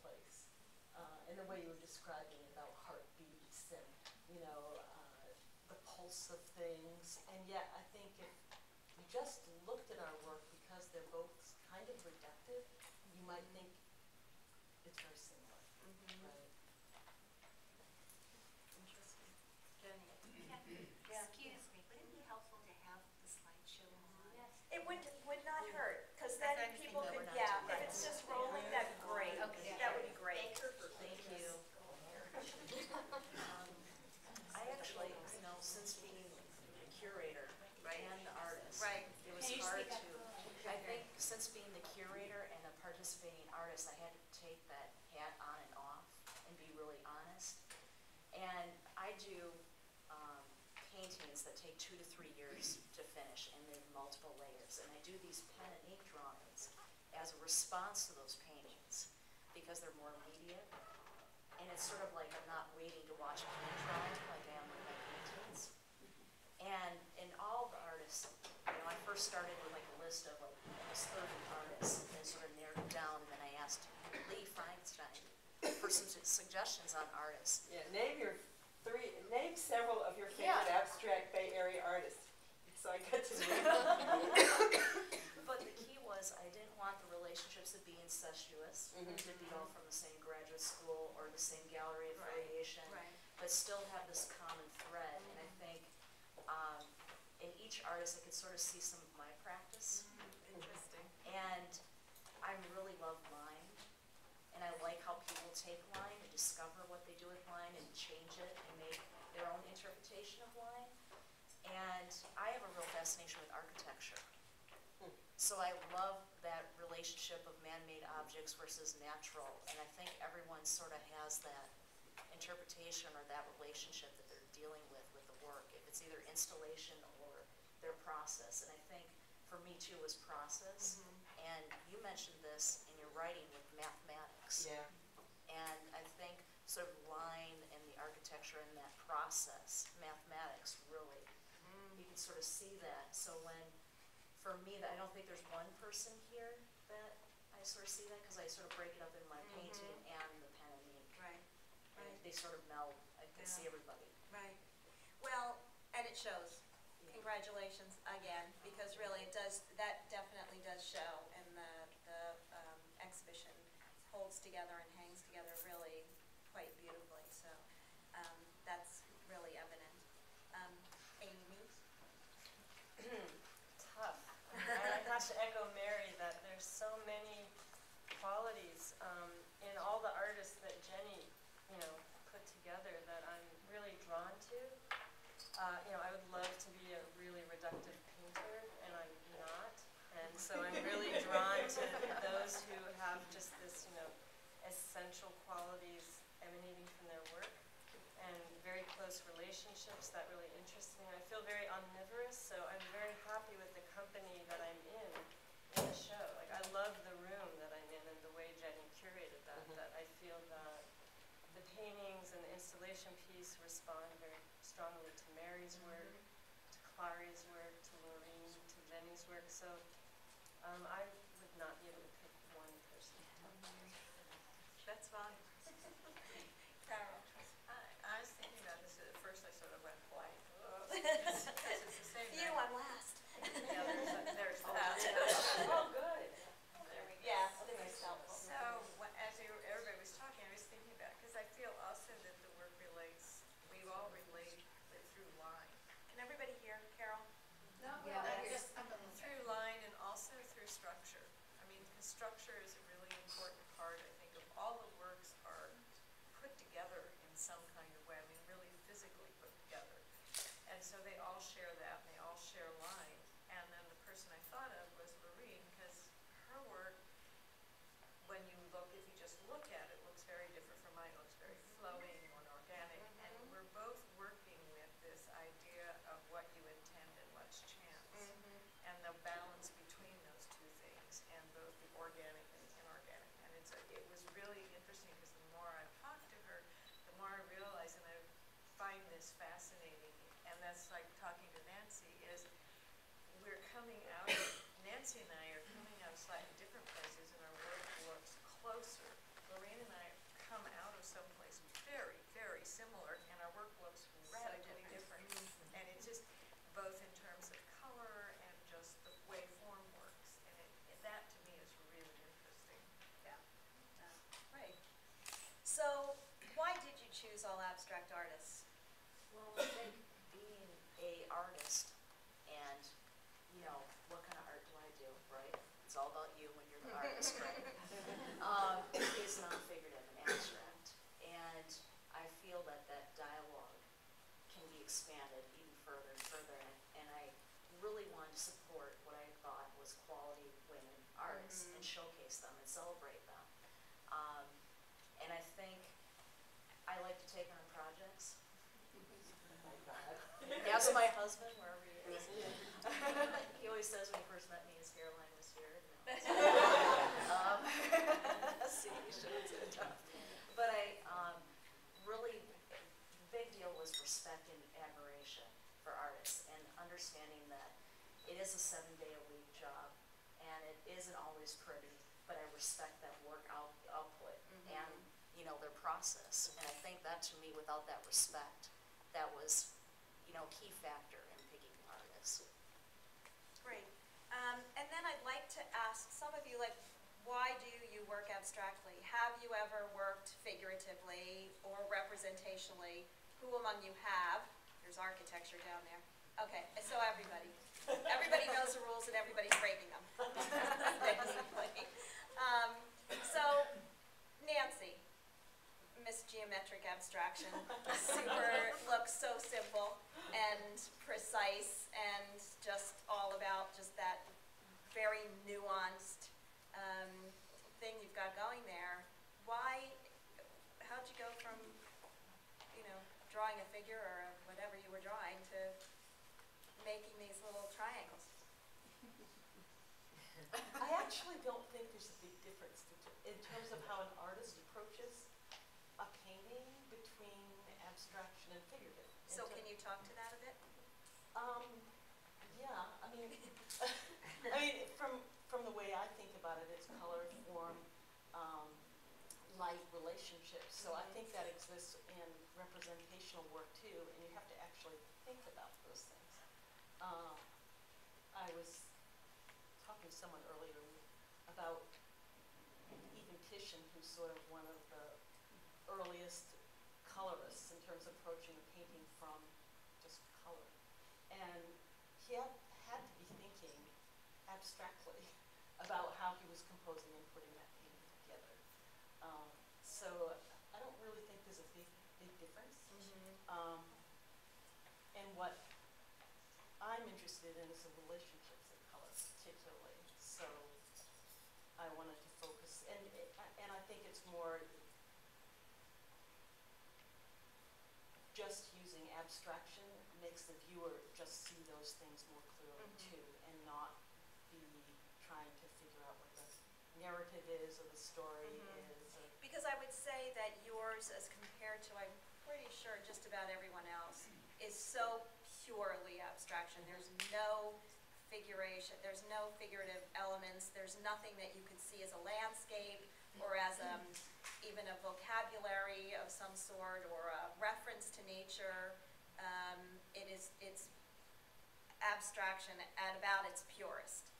place. And the way you were describing about heartbeats and, you know, the pulse of things. And yet, I think if you just looked at our work, because they're both kind of reductive, you might think it's very similar, right? Interesting. Jenny. Yeah. Excuse me, would it be helpful to have the slideshow on? Yes. It would not hurt, because then people could, if it's just rolling, that'd be great. Okay. That would be great. Thank you. I actually, you know, since being the curator and the artist, it was hard to, I think since being the curator and a participating artist, I had to take that hat on and off and be really honest. And I do paintings that take 2 to 3 years to finish, and they're multiple layers. And I do these pen and ink drawings as a response to those paintings because they're more immediate. And it's sort of like I'm not waiting to watch a paint dry like I am with my paintings. And in all the artists, you know, I first started with like a list of like almost 30 artists and sort of narrowed it down. And then I asked Lee Feinstein for some suggestions on artists. Yeah, name several of your favorite abstract Bay Area artists. So I got to know. But the key was I didn't want the relationships to be incestuous, to be all from the same graduate school or the same gallery affiliation, but still have this common thread. And I think in each artist I could sort of see some of my practice. Interesting. And I really love line. And I like how people take line and discover what they do with line and change it and make their own interpretation of line. And I have a real fascination with architecture. So I love that relationship of man-made objects versus natural. And I think everyone sort of has that interpretation or that relationship that they're dealing with the work, if it's either installation or their process. And I think for me too was process. And you mentioned this in your writing with mathematics. Yeah. And I think sort of line and the architecture and that process, mathematics really, you can sort of see that. So when, for me, I don't think there's one person here that I sort of see that, because I sort of break it up in my painting and the pen and ink. Right. And they sort of meld. I can see everybody. Right. Well, and it shows. Congratulations again, because really it does, that definitely does show, and the exhibition holds together and hangs together really quite beautifully, so that's really evident. Amy? Tough. I have to echo Mary that there's so many qualities in all the artists that Jenny, you know, put together that I'm really drawn to. You know, I would love to be a really reductive painter, and I'm not. And so I'm really drawn to those who have just this, you know, essential qualities emanating from their work, and very close relationships that really interest me. I feel very omnivorous, so I'm very happy with the company that I'm in the show. Like, I love the room that I'm in and the way Jenny curated that, that I feel that the paintings and the installation piece respond very strongly to Mary's work, to Clary's work, to Lorraine, to Jenny's work. So I would not be able to pick one person. That's fine. Carol? I was thinking about this at first. I sort of went blank. Because it's the same. You, I'm last. Yeah, there's that. Oh, good. There we go. Yeah, I think that's helpful. So as everybody was talking, I was thinking about, because I feel also that the work relates, we all relate through line. Can everybody hear Carol? No, Yeah, just through line and also through structure. I mean, because structure is a really important part, I think, of all the works are put together in some kind of way. I mean, really physically put together. And so they all share that, and they all share line. And then the person I thought of was Lorraine, because her work, when you look, if you just look at it, looks very different from mine. It looks very flowing, more organic. And we're both working with this idea of what you intend and what's chance. And the balance between those two things, and both the organic and inorganic. And it was really interesting, because the more I've talked to her, the more I realize, and I find this fascinating, and that's like talking to Nancy, is we're coming out, Nancy and I are coming out of slightly different places, and our work looks closer. Lorraine and I abstract artists? Well, I think being a artist and, you know, what kind of art do I do, right? It's all about you when you're the artist, right? Is non-figurative and abstract. And I feel that that dialogue can be expanded even further and further. And I really wanted to support what I thought was quality women artists and showcase them and celebrate them. And I think I like to take on projects. Ask my husband wherever he is. He always says when he first met me, his hairline was here. No. See, you shouldn't say that. But I really, the big deal was respect and admiration for artists and understanding that it is a 7-day-a-week job and it isn't always pretty, but I respect that work output and, you know, their process. And I think that to me, without that respect, that was, you know, a key factor in picking artists. Great. And then I'd like to ask some of you, like, why do you work abstractly? Have you ever worked figuratively or representationally? Who among you have? There's architecture down there. Okay, so everybody. Everybody knows the rules and everybody's breaking them. Basically. So, Nancy, Miss Geometric Abstraction, looks so simple and precise and just all about just that very nuanced thing you've got going there. How'd you go from, you know, drawing a figure or whatever you were drawing to making these little triangles? I actually don't think there's a big difference in terms of how an artist approaches a painting between abstraction and figurative. So can you talk to that a bit? Yeah, I mean, from the way I think about it, it's color, form, light relationships. So I think that exists in representational work too, and you have to actually think about those things. I was talking to someone earlier about even Titian, who's sort of one of the earliest colorists in terms of approaching a painting from just color. And he had to be thinking abstractly about how he was composing and putting that painting together. So I don't really think there's a big difference. And what I'm interested in is the relationships of color, particularly. So I wanted to focus, and I think it's more just using abstraction makes the viewer just see those things more clearly too, and not be trying to figure out what the narrative is or the story is. Because I would say that yours, as compared to, I'm pretty sure, just about everyone else, is so purely abstraction. There's no figuration, there's no figurative elements, there's nothing that you could see as a landscape or as even a vocabulary of some sort or a reference to nature. It's abstraction at about its purest.